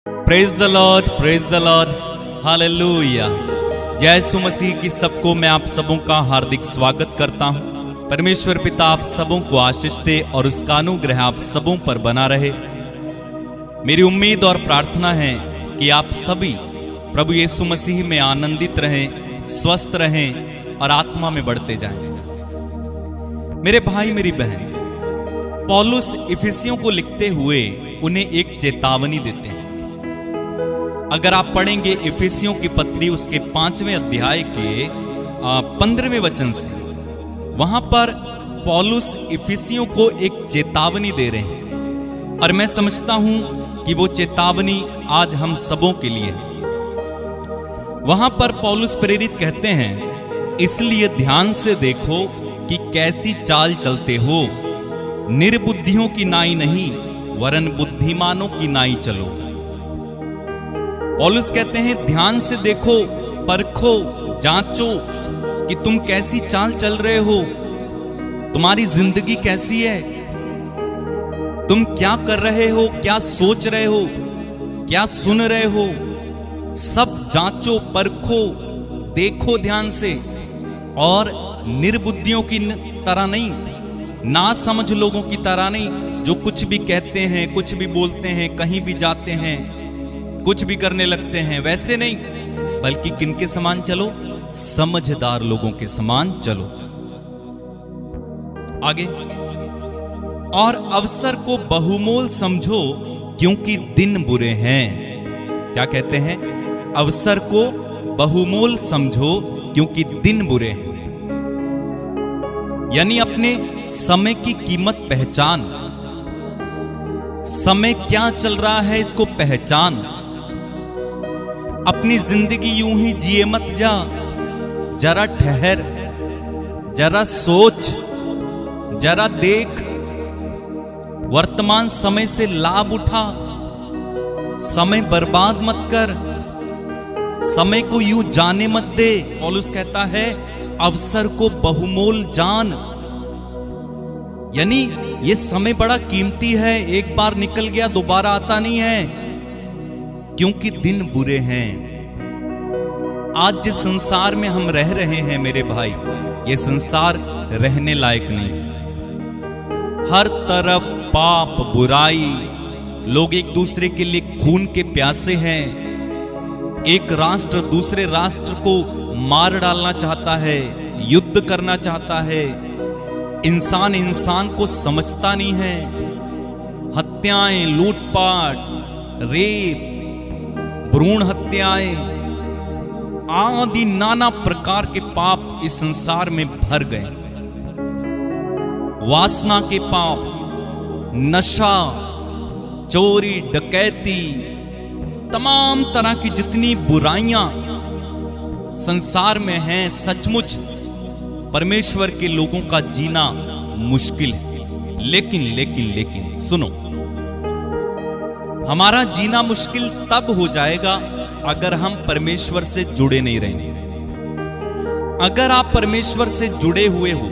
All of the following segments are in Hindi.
Praise the Lord, hallelujah. जय यीशु मसीह की सबको मैं आप सबों का हार्दिक स्वागत करता हूं। परमेश्वर पिता आप सबों को आशीष दे और उसका अनुग्रह आप सबों पर बना रहे। मेरी उम्मीद और प्रार्थना है कि आप सभी प्रभु यीशु मसीह में आनंदित रहें, स्वस्थ रहें और आत्मा में बढ़ते जाएं। मेरे भाई मेरी बहन, पौलुस इफिसियों को लिखते हुए उन्हें एक चेतावनी देते हैं। अगर आप पढ़ेंगे इफिसियों की पत्री उसके 5वें अध्याय के 15वें वचन से, वहां पर पौलुस इफिसियों को एक चेतावनी दे रहे हैं और मैं समझता हूं कि वो चेतावनी आज हम सबों के लिए है। वहां पर पौलुस प्रेरित कहते हैं, इसलिए ध्यान से देखो कि कैसी चाल चलते हो, निर्बुद्धियों की नाई नहीं वरन बुद्धिमानों की नाई चलो। पौलुस कहते हैं ध्यान से देखो, परखो, जांचो कि तुम कैसी चाल चल रहे हो, तुम्हारी जिंदगी कैसी है, तुम क्या कर रहे हो, क्या सोच रहे हो, क्या सुन रहे हो, सब जांचो, परखो, देखो ध्यान से। और निर्बुद्धियों की तरह नहीं, ना समझ लोगों की तरह नहीं, जो कुछ भी कहते हैं, कुछ भी बोलते हैं, कहीं भी जाते हैं, कुछ भी करने लगते हैं, वैसे नहीं, बल्कि किनके समान चलो, समझदार लोगों के समान चलो। आगे, और अवसर को बहुमोल समझो क्योंकि दिन बुरे हैं। क्या कहते हैं? अवसर को बहुमोल समझो क्योंकि दिन बुरे हैं। यानी अपने समय की कीमत पहचान, समय क्या चल रहा है इसको पहचान। अपनी जिंदगी यूं ही जिए मत जा, जरा ठहर, जरा सोच, जरा देख, वर्तमान समय से लाभ उठा, समय बर्बाद मत कर, समय को यूं जाने मत दे। पौलुस कहता है अवसर को बहुमोल जान, यानी ये समय बड़ा कीमती है, एक बार निकल गया दोबारा आता नहीं है, क्योंकि दिन बुरे हैं। आज जिस संसार में हम रह रहे हैं मेरे भाई, ये संसार रहने लायक नहीं। हर तरफ पाप, बुराई, लोग एक दूसरे के लिए खून के प्यासे हैं। एक राष्ट्र दूसरे राष्ट्र को मार डालना चाहता है, युद्ध करना चाहता है। इंसान इंसान को समझता नहीं है। हत्याएं, लूटपाट, रेप, भ्रूण हत्याएं आदि नाना प्रकार के पाप इस संसार में भर गए। वासना के पाप, नशा, चोरी, डकैती, तमाम तरह की जितनी बुराइयां संसार में हैं, सचमुच परमेश्वर के लोगों का जीना मुश्किल है। लेकिन सुनो, हमारा जीना मुश्किल तब हो जाएगा अगर हम परमेश्वर से जुड़े नहीं रहेंगे। अगर आप परमेश्वर से जुड़े हुए हो,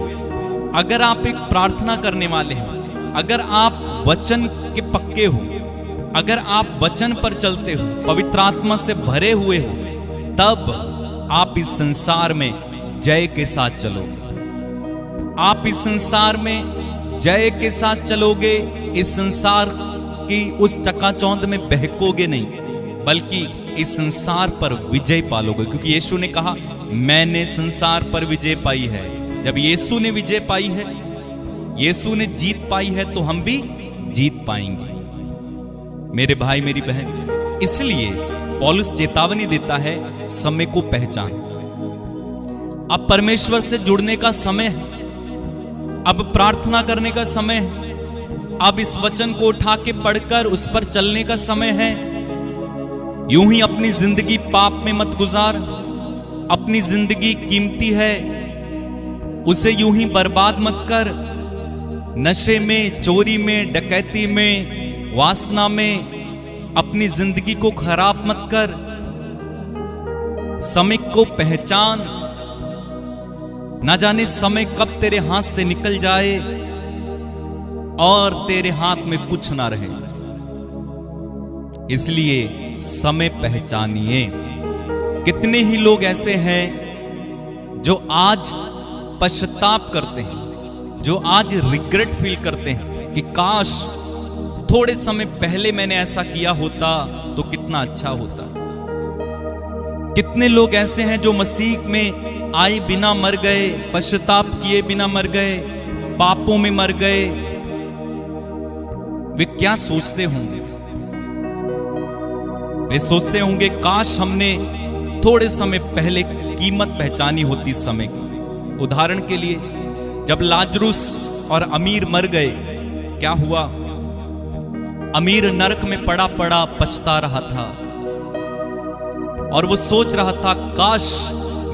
अगर आप एक प्रार्थना करने वाले हो, अगर आप वचन के पक्के हो, अगर आप वचन पर चलते हो, पवित्र आत्मा से भरे हुए हो, तब आप इस संसार में जय के साथ चलोगे। आप इस संसार में जय के साथ चलोगे। इस संसार की उस चकाचौंध में बहकोगे नहीं, बल्कि इस संसार पर विजय पालोगे, क्योंकि यीशु ने कहा मैंने संसार पर विजय पाई है। जब यीशु ने विजय पाई है, यीशु ने जीत पाई है, तो हम भी जीत पाएंगे मेरे भाई मेरी बहन। इसलिए पौलुस चेतावनी देता है, समय को पहचान। अब परमेश्वर से जुड़ने का समय है, अब प्रार्थना करने का समय है, अब इस वचन को उठा के पढ़कर उस पर चलने का समय है। यूं ही अपनी जिंदगी पाप में मत गुजार। अपनी जिंदगी कीमती है, उसे यूं ही बर्बाद मत कर। नशे में, चोरी में, डकैती में, वासना में अपनी जिंदगी को खराब मत कर। समय को पहचान। ना जाने समय कब तेरे हाथ से निकल जाए और तेरे हाथ में कुछ ना रहे। इसलिए समय पहचानिए। कितने ही लोग ऐसे हैं जो आज पश्चाताप करते हैं, जो आज रिग्रेट फील करते हैं कि काश थोड़े समय पहले मैंने ऐसा किया होता तो कितना अच्छा होता। कितने लोग ऐसे हैं जो मसीह में आए बिना मर गए, पश्चाताप किए बिना मर गए, पापों में मर गए। वे क्या सोचते होंगे? वे सोचते होंगे काश हमने थोड़े समय पहले कीमत पहचानी होती समय की। उदाहरण के लिए जब लाजरुस और अमीर मर गए, क्या हुआ? अमीर नरक में पड़ा पड़ा पछता रहा था और वो सोच रहा था काश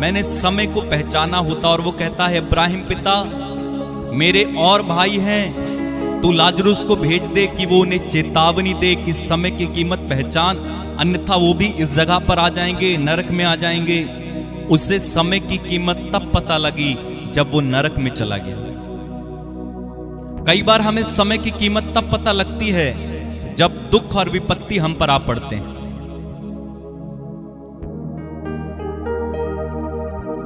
मैंने समय को पहचाना होता। और वो कहता है, इब्राहिम पिता, मेरे और भाई हैं, तू लाजरुस को भेज दे कि वो उन्हें चेतावनी दे कि समय की कीमत पहचान, अन्यथा वो भी इस जगह पर आ जाएंगे, नरक में आ जाएंगे। उसे समय की कीमत तब पता लगी जब वो नरक में चला गया। कई बार हमें समय की कीमत तब पता लगती है जब दुख और विपत्ति हम पर आ पड़ते हैं।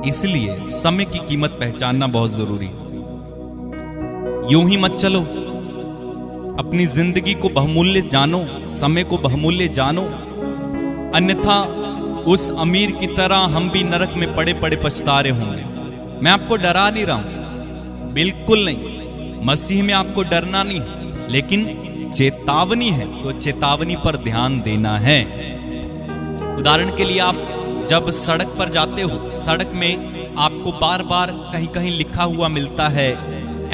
इसलिए समय की कीमत पहचानना बहुत जरूरी है। यूं ही मत चलो, अपनी जिंदगी को बहुमूल्य जानो, समय को बहुमूल्य जानो, अन्यथा उस अमीर की तरह हम भी नरक में पड़े पड़े पछता रहे होंगे। मैं आपको डरा नहीं रहा हूं, बिल्कुल नहीं। मसीह में आपको डरना नहीं, लेकिन चेतावनी है तो चेतावनी पर ध्यान देना है। उदाहरण के लिए आप जब सड़क पर जाते हो, सड़क में आपको बार बार कहीं कहीं लिखा हुआ मिलता है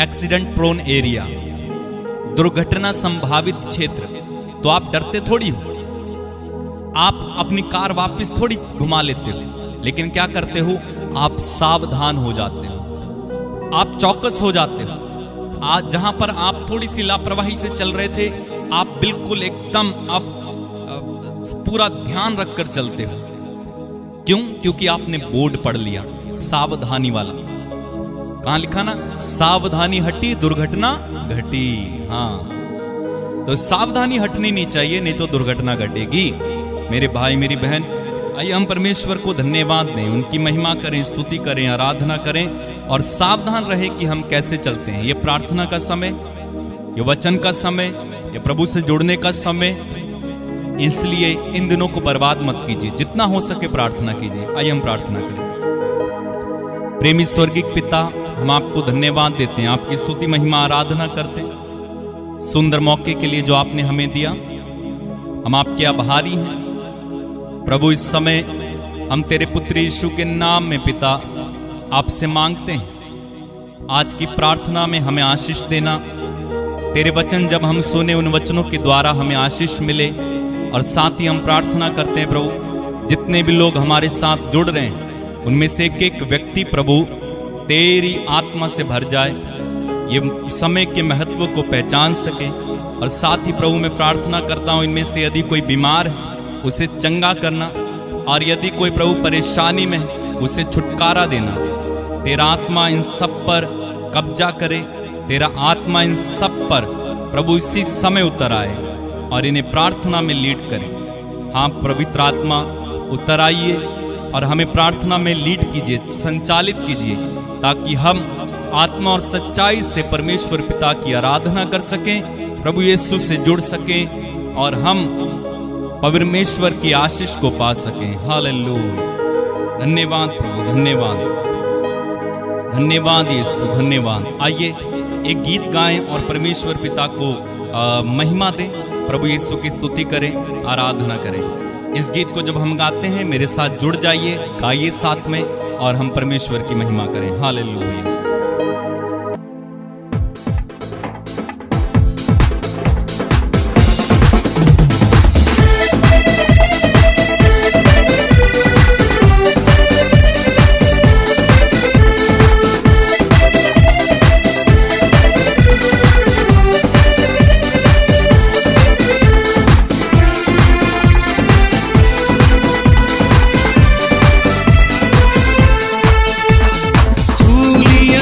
एक्सीडेंट प्रोन एरिया, दुर्घटना संभावित क्षेत्र, तो आप डरते थोड़ी हो। आप अपनी कार वापस थोड़ी घुमा लेते हो, लेकिन क्या करते हो? आप सावधान हो जाते हो, आप चौकस हो जाते हो। आज जहां पर आप थोड़ी सी लापरवाही से चल रहे थे, आप बिल्कुल एकदम अब पूरा ध्यान रखकर चलते हो। क्यों? क्योंकि आपने बोर्ड पढ़ लिया सावधानी वाला। कहां लिखा ना, सावधानी हटी दुर्घटना घटी। हाँ, तो सावधानी हटनी नहीं चाहिए, नहीं तो दुर्घटना घटेगी। मेरे भाई मेरी बहन, आइए हम परमेश्वर को धन्यवाद दें, उनकी महिमा करें, स्तुति करें, आराधना करें और सावधान रहे कि हम कैसे चलते हैं। ये प्रार्थना का समय, ये वचन का समय, ये प्रभु से जुड़ने का समय, इसलिए इन दिनों को बर्बाद मत कीजिए। जितना हो सके प्रार्थना कीजिए। आइए हम प्रार्थना करें। प्रेमी स्वर्गीय पिता, हम आपको धन्यवाद देते हैं, आपकी स्तुति महिमा आराधना करते हैं सुंदर मौके के लिए जो आपने हमें दिया। हम आपके आभारी हैं प्रभु। इस समय हम तेरे पुत्र यीशु के नाम में पिता आपसे मांगते हैं, आज की प्रार्थना में हमें आशीष देना। तेरे वचन जब हम सुने, उन वचनों के द्वारा हमें आशीष मिले। और साथ ही हम प्रार्थना करते हैं प्रभु, जितने भी लोग हमारे साथ जुड़ रहे हैं, उनमें से एक एक व्यक्ति प्रभु तेरी आत्मा से भर जाए, ये समय के महत्व को पहचान सके। और साथ ही प्रभु मैं प्रार्थना करता हूं, इनमें से यदि कोई बीमार है उसे चंगा करना, और यदि कोई प्रभु परेशानी में है उसे छुटकारा देना। तेरा आत्मा इन सब पर कब्जा करे, तेरा आत्मा इन सब पर प्रभु इसी समय उतर आए और इन्हें प्रार्थना में लीड करे। हाँ पवित्र आत्मा उतर आइए और हमें प्रार्थना में लीड कीजिए, संचालित कीजिए, ताकि हम आत्मा और सच्चाई से परमेश्वर पिता की आराधना कर सकें, प्रभु यीशु से जुड़ सकें और हम परमेश्वर की आशीष को पा सकें। हालेलुया। धन्यवाद प्रभु, धन्यवाद, धन्यवाद यीशु, धन्यवाद। आइए एक गीत गाएं और परमेश्वर पिता को महिमा दें, प्रभु यीशु की स्तुति करें, आराधना करें। इस गीत को जब हम गाते हैं मेरे साथ जुड़ जाइए, गाइए साथ में और हम परमेश्वर की महिमा करें। हालेलुया। छू लिया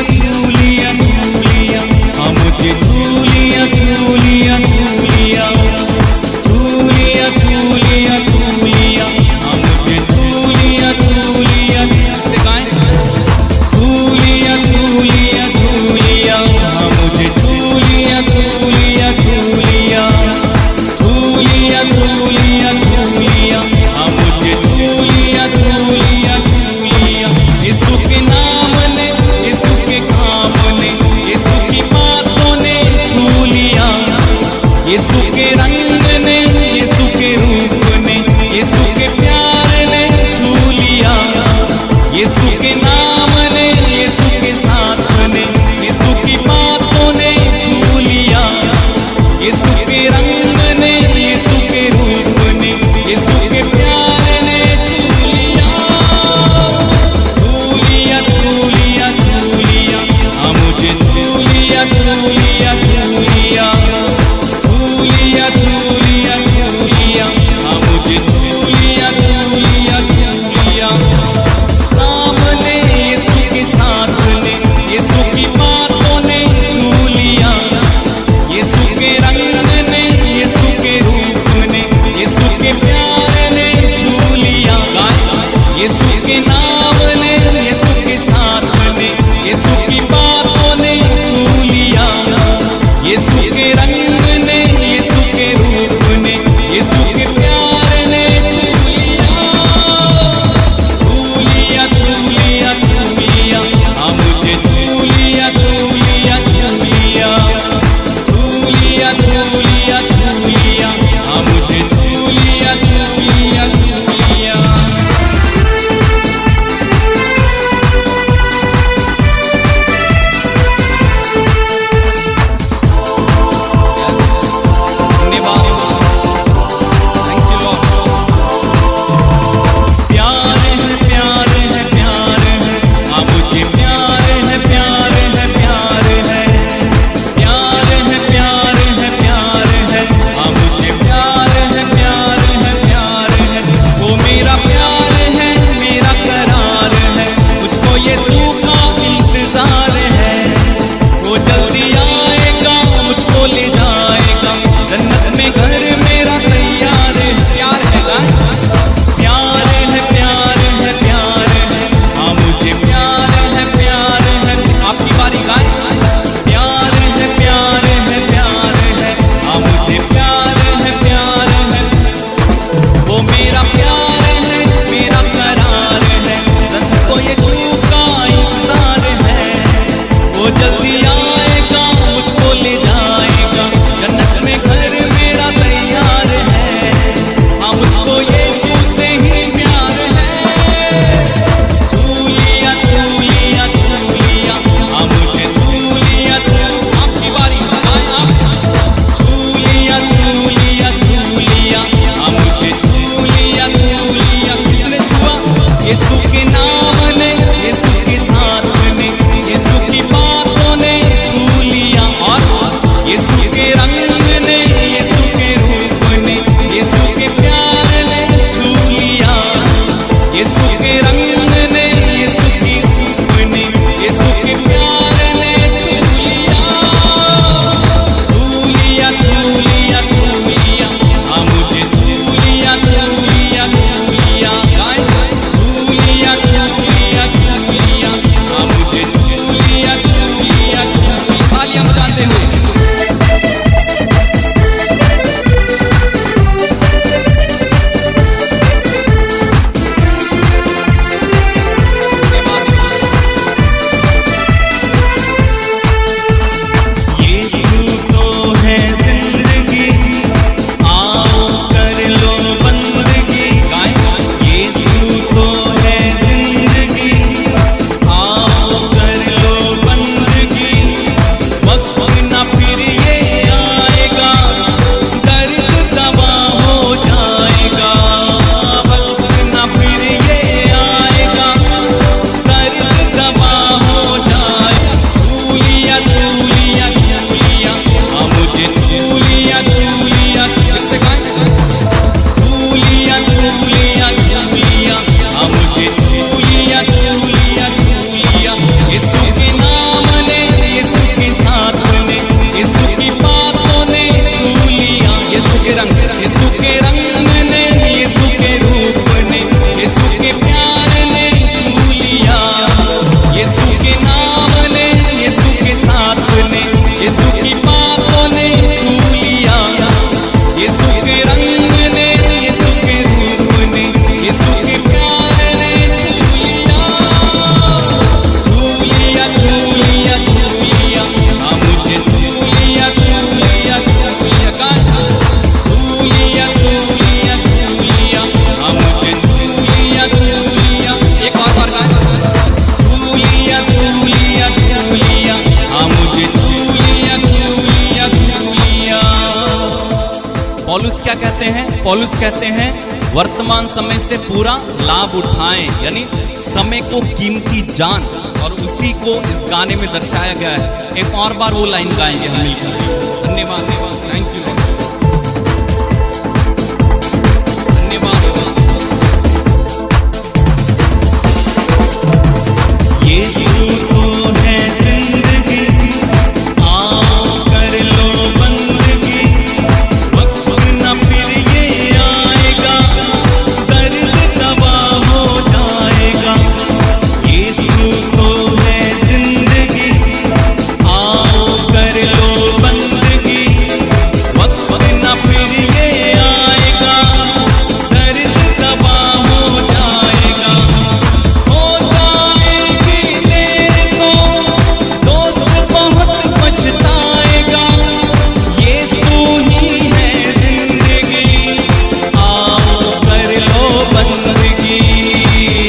पौलुस कहते हैं वर्तमान समय से पूरा लाभ उठाएं, यानी समय को कीमती जान, और उसी को इस गाने में दर्शाया गया है। एक और बार वो लाइन गाएंगे हम मिलकर। धन्यवाद, थैंक यू, धन्यवाद। यीशु तो है जिंदगी, आओ कर लो बंदगी, वक्त न फिर ये आएगा, दर्द तबाह हो जाएगा। यीशु तो है जिंदगी, आओ कर लो बंदगी, वक्त न फिर ये आएगा, दर्द तबाह हो जाएगा। हो जाएगी देर तो दोस्त बहुत पछताएगा, यीशु ही है जिंदगी, आओ कर लो बंदगी,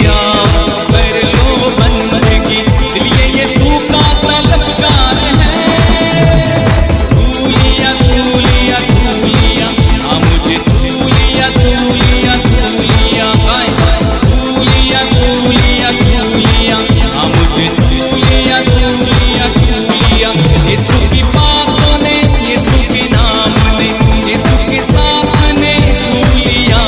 आओ कर लो बंदगी। इसलिए यीशु का तलबगार है, झूलिया झूलिया झूलिया, मुझे झूलिया झूलिया झूलिया, झूलिया झूलिया झूलिया, मुझे झूलिया झूलिया झूलिया। यीशु की बातों ने, यीशु के नाम ने, यीशु के साथ ने झूलिया,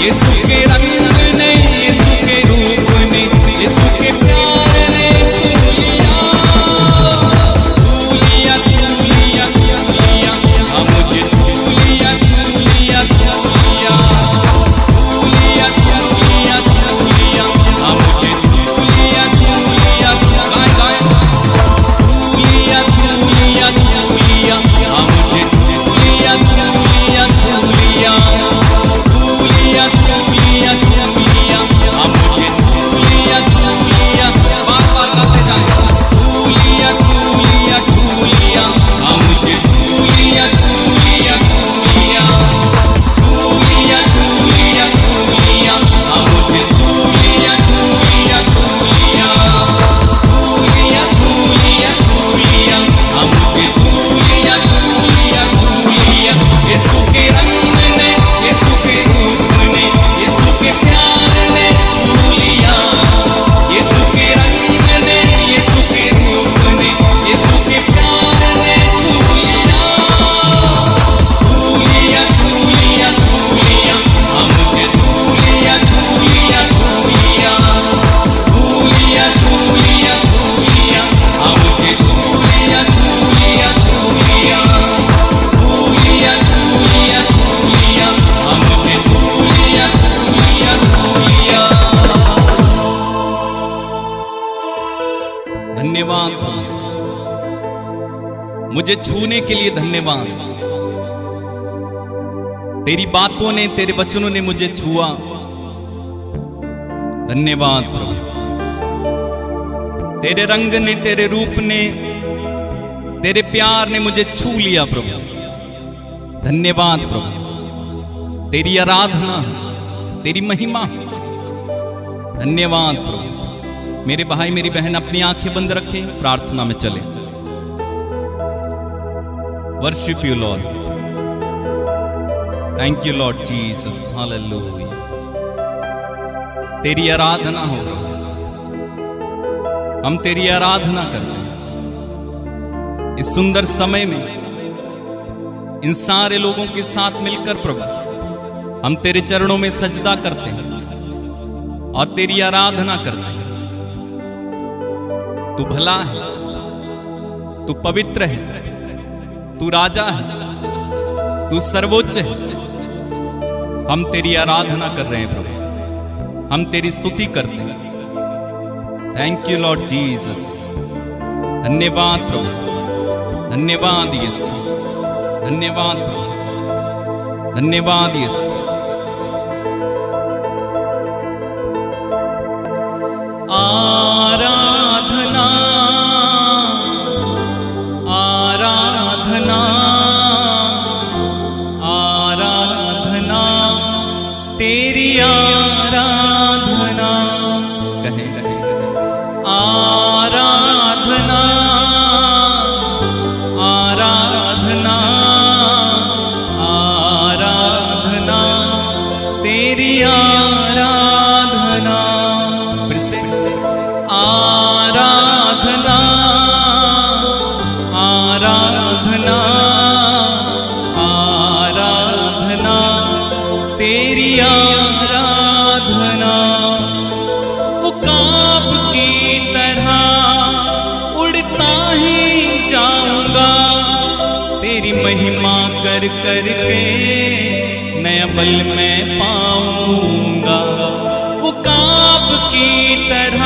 यीशु के रंग ने, यीशु के रूप ने, यीशु के प्यार ने झूलिया, झूलिया झूलिया झूलिया, मुझे झूलिया झूलिया झूलिया, झूलिया झूलिया झूलिया, मुझे झूलिया झूलिया गाए झूलिया झूलिया झूलिया, मुझे झूलिया झूलिया झूलिया, झूलिया झूलिया झूलिया, मुझे झूलिया झूलिया, बार-बार गाते जाएं, झूलिया झूलिया झूलिया, मुझे झूलिया झूलिया झूलिया, झूलिया झूलिया झूलिया, मुझे झूलिया झूलिया झूलिया, झूलिया झूलिया झूलिया, मुझे झूलिया झूलिया झूलिया। यीशु के रंग ने, यीशु के रूप ने, यीशु के प्यार ने झूलिया, यीशु के रंग ने, यीशु के रूप ने, यीशु के प्यार ने झूलिया, झूलिया झूलिया झूलिया, मुझे झूलिया झूलिया झूलिया, झूलिया झूलिया झूलिया, मुझे झूलिया झूलिया झूलिया, झूलिया झूलिया झूलिया, मुझे झूलिया झूलिया झूलिया। धन्यवाद, मुझे छूने के लिए धन्यवाद। तेरी बातों ने, तेरे वचनों ने मुझे छुआ, धन्यवाद प्रभु। तेरे रंग ने, तेरे रूप ने, तेरे प्यार ने मुझे छू लिया प्रभु, धन्यवाद प्रभु। तेरी आराधना, तेरी महिमा, धन्यवाद प्रभु। मेरे भाई मेरी बहन अपनी आंखें बंद रखें, प्रार्थना में चले। Worship you Lord, thank you lord Jesus, hallelujah. तेरी आराधना हो प्रभु, हम तेरी आराधना करते हैं इस सुंदर समय में, इन सारे लोगों के साथ मिलकर प्रभु हम तेरे चरणों में सजदा करते हैं और तेरी आराधना करते हैं। तू भला है, तू पवित्र है, तू राजा है, तू सर्वोच्च है। हम तेरी आराधना कर रहे हैं प्रभु, हम तेरी स्तुति करते हैं। थैंक यू लॉर्ड जीसस, धन्यवाद प्रभु, धन्यवाद यीशु, धन्यवाद प्रभु, धन्यवाद यीशु। आराधना आराधना आराधना तेरी आराधना, कहे आराधना आराधना आराधना तेरी आराधना। फिर से आराधना आराधना आराधना तेरी आराधना। उकाब की तरह उड़ता ही जाऊंगा, तेरी महिमा कर कर के नया बल मैं पाऊंगा। उकाब की तरह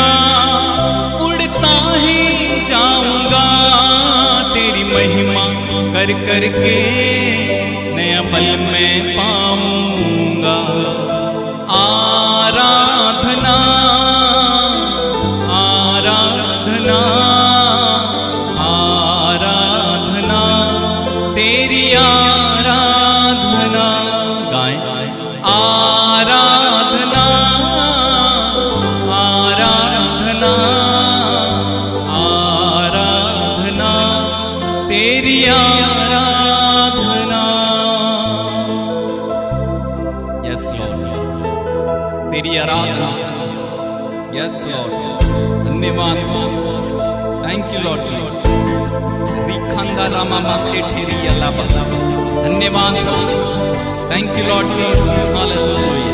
उड़ता ही जाऊंगा, तेरी महिमा कर कर के नया बल मैं पाऊंगा। आराधना आराधना आराधना तेरी आराधना। गाएं आराधना आराधना आराधना तेरी आराधना। यस लॉर्ड, तेरी आराधना। यस लॉर्ड, धन्यवाद। Thank you lord Jesus. रिखंदा रामा मासे ठेरी अलावा, धन्यवाद। Thank you lord Jesus. Hallelujah,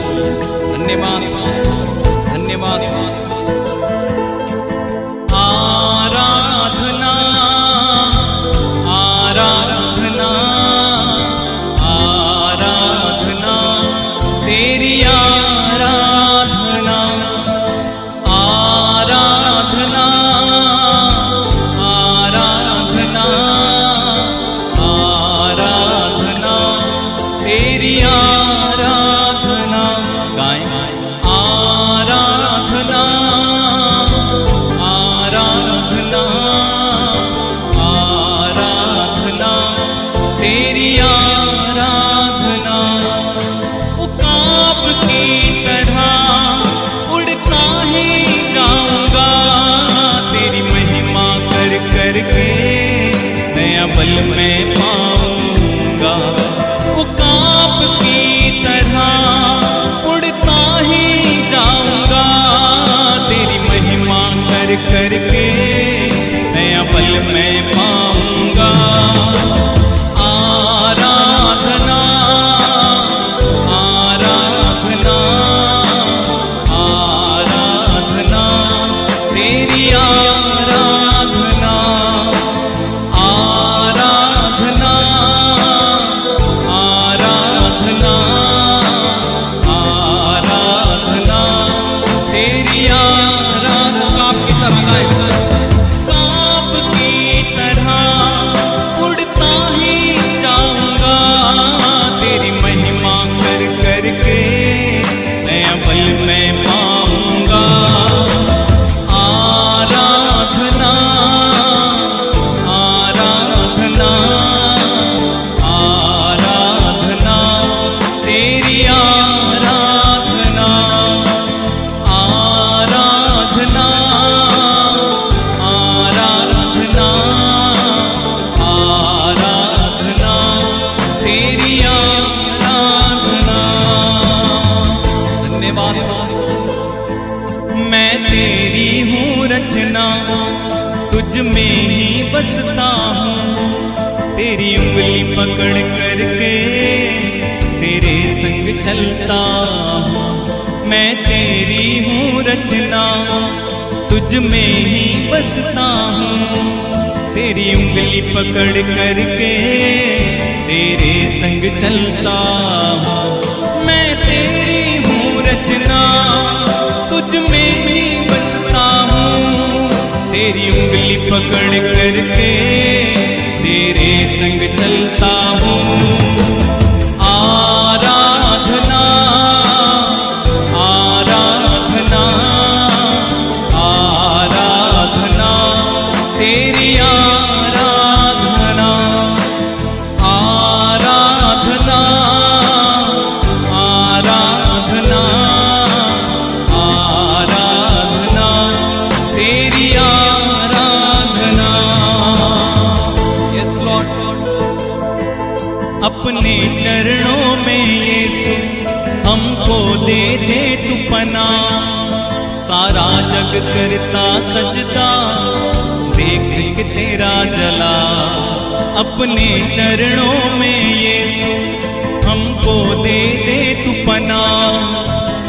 धन्यवाद धन्यवाद। आराधना आराधना आराधना तेरी आराधना। आराधना आराधना आराधना तेरी आराधना। गाएं आराधना आराधना आराधना तेरी आराधना। उकाब की तरह उड़ता ही जाऊंगा, तेरी महिमा कर कर के नया बल मैं पाऊंगा। उकाब की तरह उड़ता ही जाऊंगा, तेरी महिमा कर कर के नया बल मैं पाऊंगा। आराधना आराधना आराधना तेरी आराधना। आराधना आराधना आराधना तेरी आराधना। आपकी तरह गाएं। काब की तरह उड़ता ही जाऊंगा, तेरी महिमा कर कर के नया बल मैं पाऊंगा। आराधना आराधना आराधना तेरी आराधना। आराधना आराधना आराधना तेरी आराधना। धन्यवाद। मैं तेरी हूँ रचना, तुझ में ही बसता हूँ, तेरी उंगली पकड़ करके तेरे संग चलता हूँ। मैं तेरी हूँ रचना, तुझ में ही बसता हूँ, तेरी उंगली पकड़ करके तेरे संग चलता हूँ। मैं तेरी हूँ रचना, तुझ में ही बसता हूँ, तेरी उंगली पकड़ करके तेरे संग चलता हूँ। आराधना आराधना आराधना तेरी आराधना। आराधना आराधना आराधना तेरी आराधना। यस लॉर्ड, हमको दे दे तू पना, सारा जग करता सजदा देख के तेरा जला। अपने चरणों में यीशु हमको दे दे तू पना,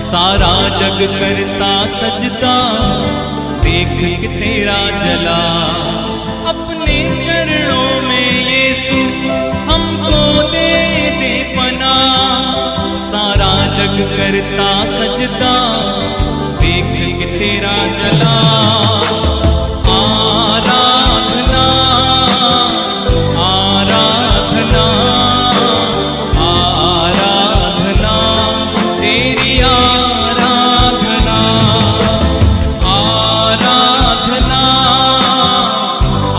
सारा जग करता सजदा देख के तेरा जला। अपने चरणों में यीशु हमको दे दे पना, सारा जग करता सजदा देख के तेरा जला। आराधना आराधना आराधना तेरी आराधना, आराधना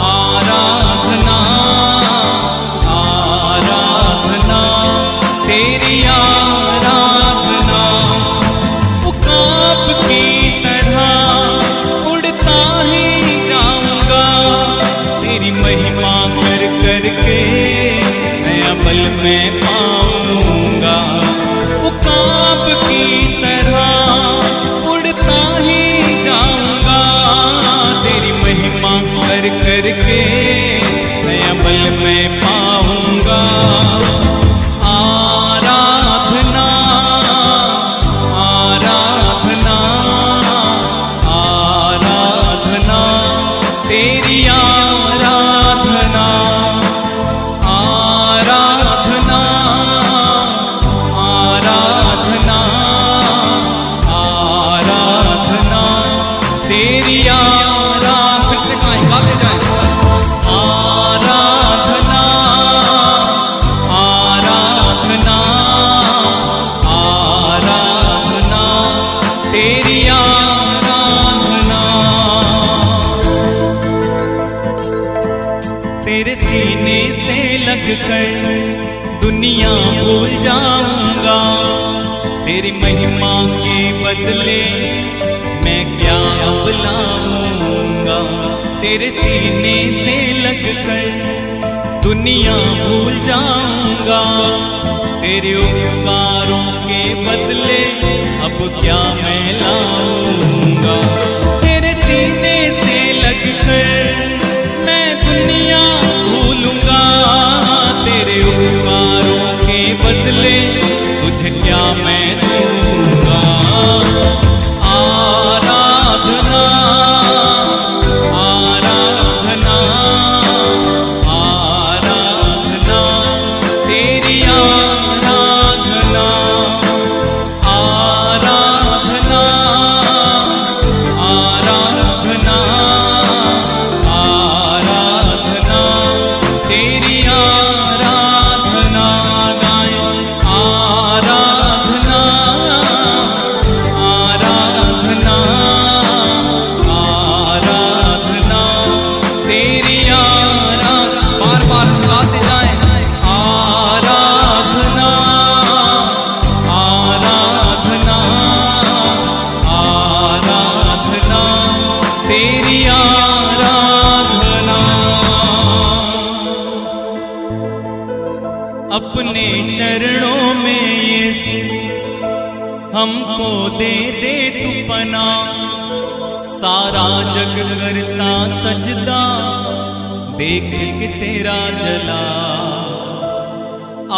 आराधना आराधना तेरी आराधना। उकाब की तरह उड़ता ही जाऊंगा, तेरी महिमा कर कर के नया बल मैं पाऊंगा। उकाब की तरह उड़ता ही जाऊंगा, तेरी महिमा कर कर के नया बल मैं पाऊंगा। आराधना आराधना आराधना तेरी आराधना, आराधना आराधना आराधना तेरी आराधना। फिर से गाएं, गाते जाएं। आराधना आराधना आराधना तेरी आराधना। तेरे सीने से लगकर दुनिया भूल जाऊंगा, तेरी महिमा के बदले मैं क्या अब लाऊंगा। तेरे सीने से लगकर दुनिया भूल जाऊंगा, तेरे उपकारों के बदले अब क्या मैं लाऊंगा। तेरे सीने से लगकर मैं दुनिया भूलूंगा, तेरे उपकारों के बदले तुझे क्या मैं दूंगा। आराधना आराधना आराधना तेरी आराधना, आराधना आराधना आराधना तेरी आराधना। गाएं आराधना आराधना आराधना तेरी आराधना। बार बार गाते जाएं। आराधना आराधना आराधना तेरी आराधना। अपने चरणों में यीशु हमको दे दे तू पना, सारा जग करता सजदा देख के तेरा जला।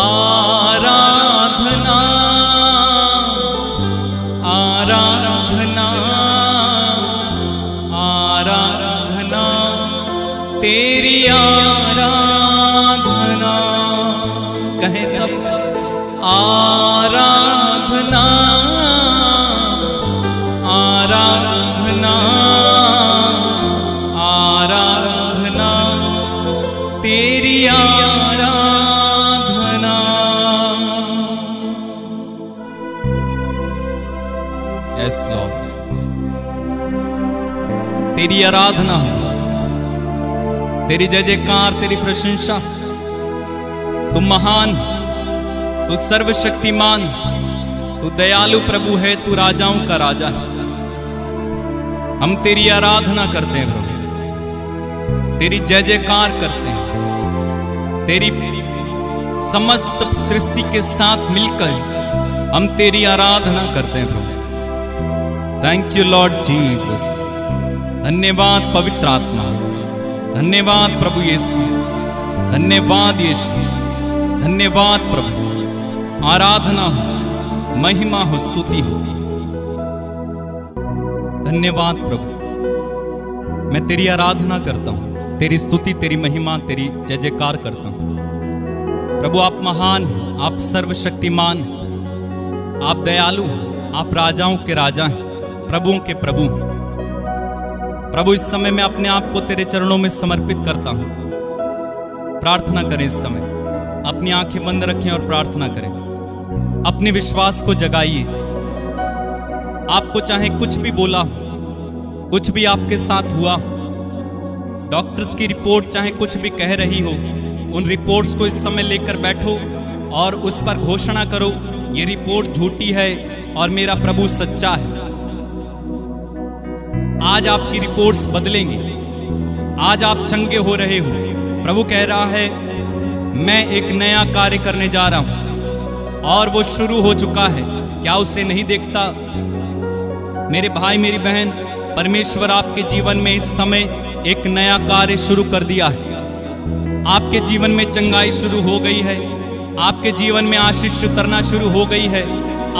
आराधना आराधना आराधना तेरी आराधना। कहे सब आराधना आराधना आराधना तेरी आराधना। यस लॉर्ड, तेरी आराधना हो, तेरी जय जयकार, तेरी प्रशंसा। तू महान, तू सर्वशक्तिमान, तू दयालु प्रभु है, तू राजाओं का राजा है। हम तेरी आराधना करते हैं प्रभु, तेरी जय जयकार करते हैं। तेरी समस्त सृष्टि के साथ मिलकर हम तेरी आराधना करते हैं प्रभु। Thank you lord Jesus. धन्यवाद पवित्र आत्मा, धन्यवाद प्रभु यीशु, धन्यवाद यीशु, धन्यवाद प्रभु। आराधना हो, महिमा हो, स्तुति हो। धन्यवाद प्रभु। मैं तेरी आराधना करता हूं, तेरी स्तुति, तेरी महिमा, तेरी जय जयकार करता हूं प्रभु। आप महान हैं, आप सर्वशक्तिमान हैं, आप दयालु हैं, आप राजाओं के राजा हैं, प्रभुओं के प्रभु हैं। प्रभु इस समय मैं अपने आप को तेरे चरणों में समर्पित करता हूं। प्रार्थना करें इस समय, अपनी आंखें बंद रखें और प्रार्थना करें। अपने विश्वास को जगाइए। आपको चाहे कुछ भी बोला हो, कुछ भी आपके साथ हुआ, डॉक्टर्स की रिपोर्ट चाहे कुछ भी कह रही हो, उन रिपोर्ट्स को इस समय लेकर बैठो और उस पर घोषणा करो, ये रिपोर्ट झूठी है और मेरा प्रभु सच्चा है। आज आपकी रिपोर्ट्स बदलेंगी। आज आप चंगे हो रहे हो। प्रभु कह रहा है मैं एक नया कार्य करने जा रहा हूं और वो शुरू हो चुका है। क्या उसे नहीं देखता? मेरे भाई मेरी बहन, परमेश्वर आपके जीवन में इस समय एक नया कार्य शुरू कर दिया है। आपके जीवन में चंगाई शुरू हो गई है। आपके जीवन में आशीष उतरना शुरू हो गई है।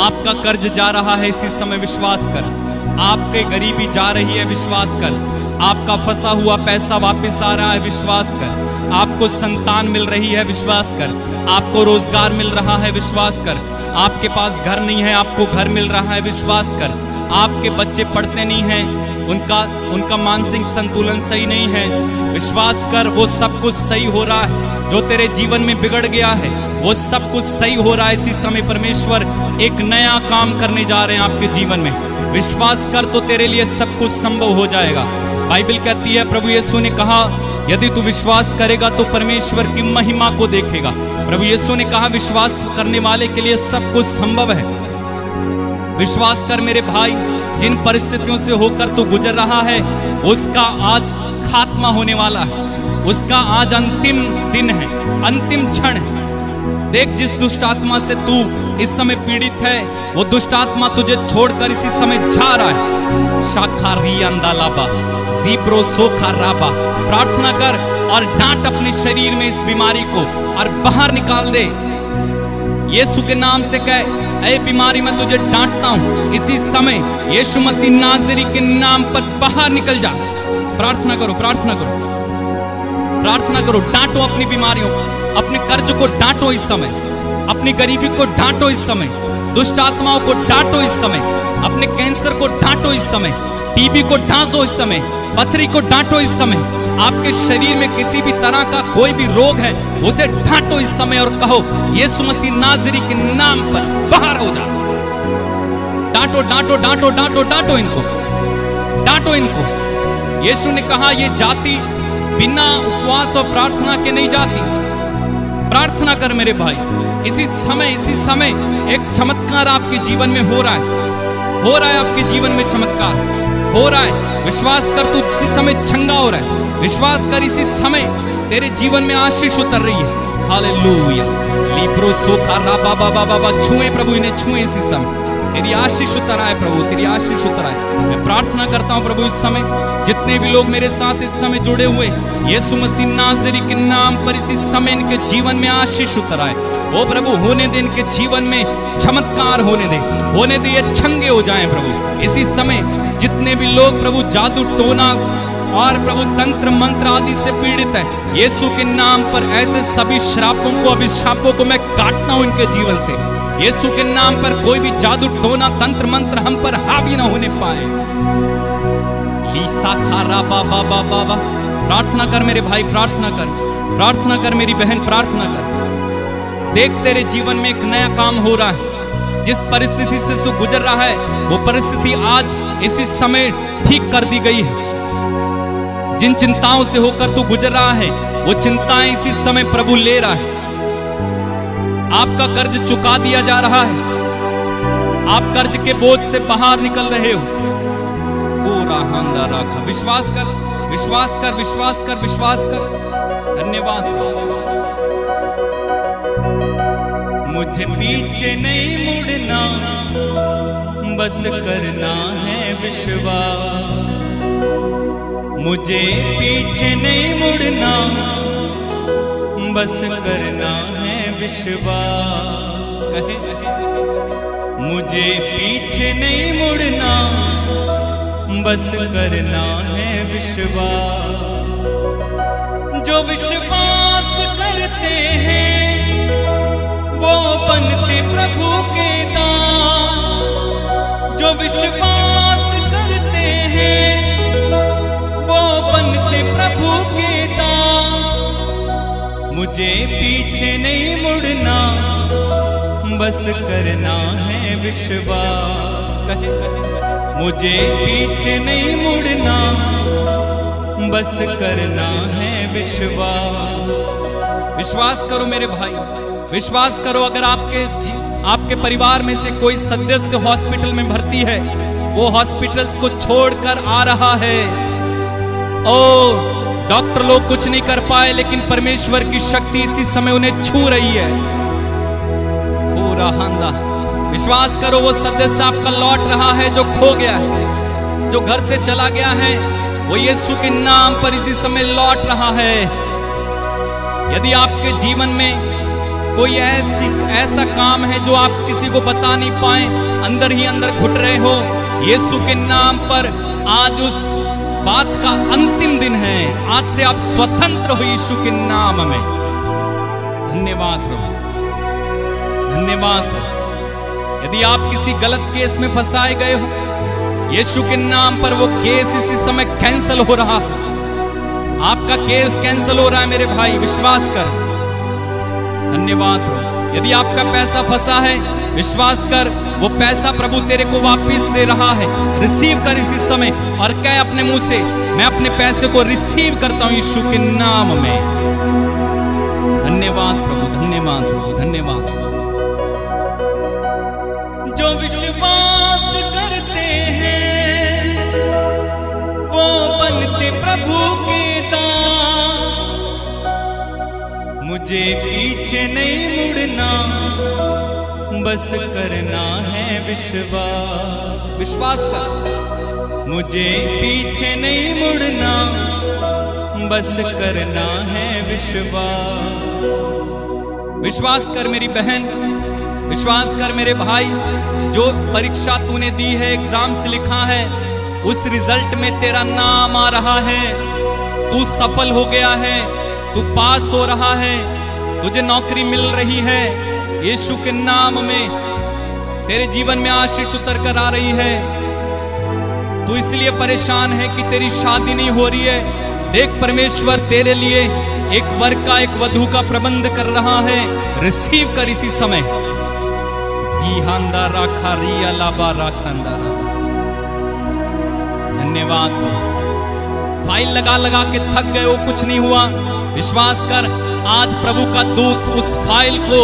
आपका कर्ज जा रहा है, इसी समय विश्वास कर। आपके गरीबी जा रही है, विश्वास कर। आपका फंसा हुआ पैसा वापस आ रहा है, विश्वास कर। आपको संतान मिल रही है, विश्वास कर। आपको रोजगार मिल रहा है, विश्वास कर। आपके पास घर नहीं है, आपको घर मिल रहा है, विश्वास कर। आपके बच्चे पढ़ते नहीं हैं, उनका मानसिक संतुलन सही नहीं है, विश्वास कर। वो सब कुछ सही हो रहा है। जो तेरे जीवन में बिगड़ गया है वो सब कुछ सही हो रहा है। इसी समय परमेश्वर एक नया काम करने जा रहे हैं आपके जीवन में। विश्वास कर तो तेरे लिए सब कुछ संभव हो जाएगा। बाइबल कहती है, प्रभु यीशु ने कहा यदि तू विश्वास करेगा तो परमेश्वर की महिमा को देखेगा। प्रभु यीशु ने कहा विश्वास करने वाले के लिए सब कुछ संभव है। विश्वास कर मेरे भाई, जिन परिस्थितियों से होकर तू गुजर रहा है उसका आज खात्मा होने वाला है। उसका आज अंतिम दिन है, अंतिम क्षण है। देख, जिस दुष्ट आत्मा से तू इस समय पीड़ित है वो दुष्ट आत्मा तुझे छोड़कर इसी समय जा रहा है। शाखारी अंदालाबा जीब्रो सोखाराबा। प्रार्थना कर और डांट अपने शरीर में इस बीमारी को और बाहर निकाल दे। यीशु के नाम से कह, ऐ बीमारी मैं तुझे डांटता हूं, इसी समय यीशु मसीह नाज़री के नाम पर बाहर निकल जा। प्रार्थना करो, प्रार्थना करो, प्रार्थना करो। डांटो अपनी बीमारियों को, अपने कर्ज को डांटो इस समय, अपनी गरीबी को डांटो इस समय, दुष्ट आत्माओं को डांटो इस समय, अपने कैंसर को डांटो इस समय, टीबी को डांटो इस समय, पथरी को डांटो इस समय। आपके शरीर में किसी भी तरह का कोई भी रोग है उसे डांटो इस समय और कहो यीशु मसीह नाज़री के नाम पर बाहर हो जा। डांटो डांटो डांटो डांटो डांटो इनको, डांटो इनको। यीशु ने कहा ये जाति बिना उपवास और प्रार्थना के नहीं जाती। प्रार्थना कर मेरे भाई। इसी समय एक चमत्कार आपके जीवन में हो रहा है, हो रहा है आपके जीवन में चमत्कार हो रहा है। विश्वास कर, तू इसी समय चंगा हो रहा है। विश्वास कर, इसी समय तेरे जीवन में आशीष उतर रही है। हालेलुया। लीब्रो सोखा राबा बाबा बाबा। छुए प्रभु, इन्हें छुए इसी समय। तेरी आशीष उतर आए प्रभु, तेरी आशीष उतर आए। मैं प्रार्थना करता हूं प्रभु, इस समय जितने भी लोग मेरे साथ इस समय जुड़े हुए, यीशु मसीह नाज़री के नाम पर इसी समय इनके जीवन में आशीष उतर आए। ओ प्रभु, होने दे इनके जीवन में चमत्कार, होने दे ये चंगे हो जाएं प्रभु। इसी समय जितने भी लोग प्रभु जादू टोना और प्रभु तंत्र मंत्र आदि से पीड़ित है, यीशु के नाम पर ऐसे सभी श्रापों को, अभिशापों को मैं काटता हूं इनके जीवन से। यीशु के नाम पर कोई भी जादू टोना तंत्र मंत्र हम पर हावी ना होने पाए। लीसा खारा बाबा बाबा बा। प्रार्थना कर मेरे भाई, प्रार्थना कर, प्रार्थना कर मेरी बहन, प्रार्थना कर। देख, तेरे जीवन में एक नया काम हो रहा है। जिस परिस्थिति से तू गुजर रहा है वो परिस्थिति आज इसी समय ठीक कर दी गई है। जिन चिंताओं से होकर तू गुजर रहा है वो चिंताएं इसी समय प्रभु ले रहा है। आपका कर्ज चुका दिया जा रहा है। आप कर्ज के बोझ से बाहर निकल रहे हो। पूरा हांदा राखा। विश्वास कर, विश्वास कर, विश्वास कर, विश्वास कर। धन्यवाद। मुझे पीछे नहीं मुड़ना, बस करना है विश्वास। मुझे पीछे नहीं मुड़ना, बस करना है विश्वास। कहे मुझे पीछे नहीं मुड़ना, बस करना है विश्वास। जो विश्वास करते हैं वो बनते प्रभु के दास। जो विश्वास करते हैं वो बनते प्रभु के दास। मुझे पीछे नहीं मुड़ना, बस करना है विश्वास। कहे मुझे पीछे नहीं मुड़ना, बस करना है विश्वास। विश्वास करो मेरे भाई, विश्वास करो। अगर आपके परिवार में से कोई सदस्य हॉस्पिटल में भर्ती है, वो हॉस्पिटल्स को छोड़कर आ रहा है। ओ डॉक्टर लोग कुछ नहीं कर पाए, लेकिन परमेश्वर की शक्ति इसी समय उन्हें छू रही है। हो रहा, विश्वास करो वो सदस्य आपका लौट रहा है जो खो गया है, जो घर से चला गया है, वो यीशु के नाम पर इसी समय लौट रहा है। यदि आपके जीवन में कोई ऐसा काम है जो आप किसी को बता नहीं पाए, अंदर ही अंदर घुट रहे हो, यीशु के नाम पर आज उस बात का अंतिम दिन है। आज से आप स्वतंत्र हो यीशु के नाम में। धन्यवाद प्रभु, धन्यवाद प्रभु। यदि आप किसी गलत केस में फंसाए गए हो, यीशु के नाम पर वो केस इसी समय कैंसिल हो रहा है। आपका केस कैंसिल हो रहा है मेरे भाई, विश्वास कर। धन्यवाद प्रभु। यदि आपका पैसा फंसा है, विश्वास कर, वो पैसा प्रभु तेरे को वापस दे रहा है। रिसीव कर इसी समय और कह अपने मुंह से, मैं अपने पैसे को रिसीव करता हूं यीशु के नाम में। धन्यवाद प्रभु, धन्यवाद प्रभु, धन्यवाद। जो विश्वास करते हैं वो बनते प्रभु के दास। मुझे पीछे नहीं मुड़ना, बस करना है विश्वास। विश्वास कर, मुझे पीछे नहीं मुड़ना, बस करना है विश्वास। विश्वास कर मेरी बहन, विश्वास कर मेरे भाई। जो परीक्षा तूने दी है, एग्जाम से लिखा है, उस रिजल्ट में तेरा नाम आ रहा है। तू सफल हो गया है, तू पास हो रहा है, तुझे नौकरी मिल रही है। यीशु के नाम में तेरे जीवन में आशीष उतर कर आ रही है। तू इसलिए परेशान है कि तेरी शादी नहीं हो रही है। देख, परमेश्वर तेरे लिए एक वर का, एक वधू का प्रबंध कर रहा है। रिसीव कर इसी समय। धन्यवाद। फाइल लगा लगा के थक गए हो, कुछ नहीं हुआ। विश्वास कर, आज प्रभु का दूत उस फाइल को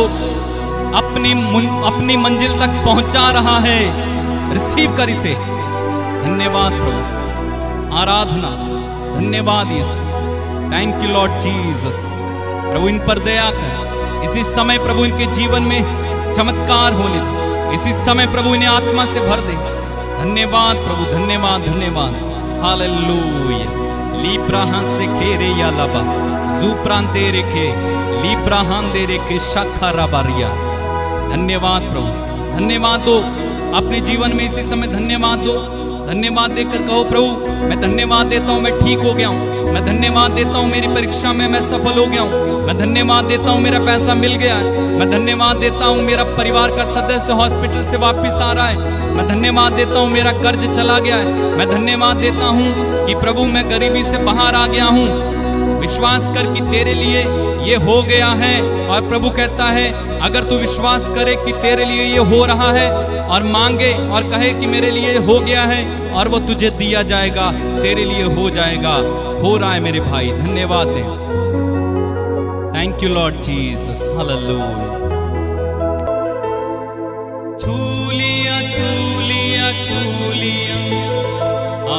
अपनी मंजिल तक पहुंचा रहा है। रिसीव कर इसे। धन्यवाद प्रभु, आराधना। धन्यवाद यीशु, थैंक यू लॉर्ड जीसस। प्रभु इन पर दया कर। इसी समय प्रभु इनके जीवन में चमत्कार होने दे। इसी समय प्रभु इन्हें आत्मा से भर दे। धन्यवाद प्रभु, धन्यवाद, धन्यवाद। हालेलुया। लीब्राहां से खेरे या लबा जूप्रांते रेखे लीब्राहां दे रेखे शाखा बारिया। धन्यवाद प्रभु, धन्यवाद दो अपने जीवन में इसी समय। धन्यवाद दो, धन्यवाद देकर कहो, प्रभु मैं धन्यवाद देता हूं, मैं ठीक हो गया हूं। मैं धन्यवाद देता हूं, मेरी परीक्षा में मैं सफल हो गया हूं। मैं धन्यवाद देता हूं, मेरा पैसा मिल गया है। मैं धन्यवाद देता हूं, मेरा परिवार का सदस्य हॉस्पिटल से वापस आ रहा है। मैं धन्यवाद देता हूं, मेरा कर्ज चला गया है। मैं धन्यवाद देता हूं कि प्रभु मैं गरीबी से बाहर आ गया हूं। विश्वास कर कि तेरे लिए ये हो गया है। और प्रभु कहता है, अगर तू विश्वास करे कि तेरे लिए ये हो रहा है और मांगे और कहे कि मेरे लिए हो गया है, और वो तुझे दिया जाएगा, तेरे लिए हो जाएगा। हो रहा है मेरे भाई। धन्यवाद दे। Thank you lord Jesus. Hallelujah. छू लिया, छू लिया, छू लिया,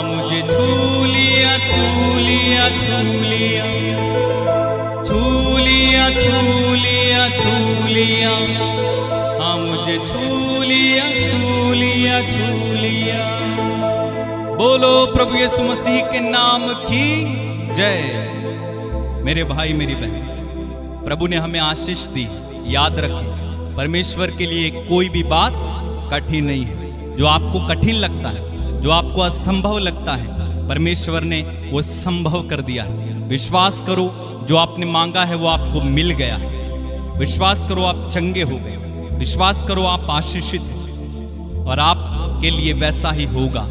मुझे छू लिया, छू लिया, छू लिया, छू लिया, छू लिया, छू लिया, छू लिया। बोलो प्रभु यीशु मसीह के नाम की जय। मेरे भाई मेरी बहन, प्रभु ने हमें आशीष दी। याद रखें, परमेश्वर के लिए कोई भी बात कठिन नहीं है। जो आपको कठिन लगता है, जो आपको असंभव लगता है, परमेश्वर ने वो संभव कर दिया है। विश्वास करो, जो आपने मांगा है वो आपको मिल गया है। विश्वास करो, आप चंगे हो गए। विश्वास करो, आप आशीषित हो और आपके लिए वैसा ही होगा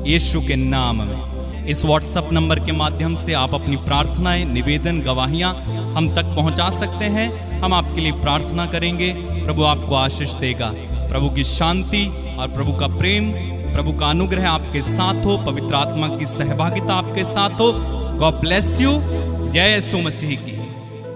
यीशु के नाम में। इस व्हाट्सएप नंबर के माध्यम से आप अपनी प्रार्थनाएं, निवेदन, गवाहियां हम तक पहुंचा सकते हैं। हम आपके लिए प्रार्थना करेंगे। प्रभु आपको आशीष देगा। प्रभु की शांति और प्रभु का प्रेम, प्रभु का अनुग्रह आपके साथ हो। पवित्र आत्मा की सहभागिता आपके साथ हो। God bless you. जय यीशु मसीह की।